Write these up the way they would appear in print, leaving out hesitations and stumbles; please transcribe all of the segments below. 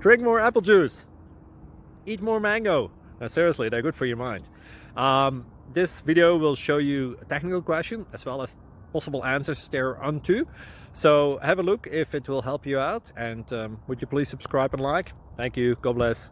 Drink more apple juice. Eat more mango. Now, seriously, they're good for your mind. This video will show you a technical question as well as possible answers thereunto. So have a look if it will help you out, and would you please subscribe and like? Thank you. God bless.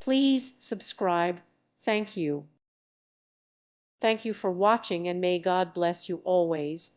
Please subscribe. Thank you. Thank you for watching, and may God bless you always.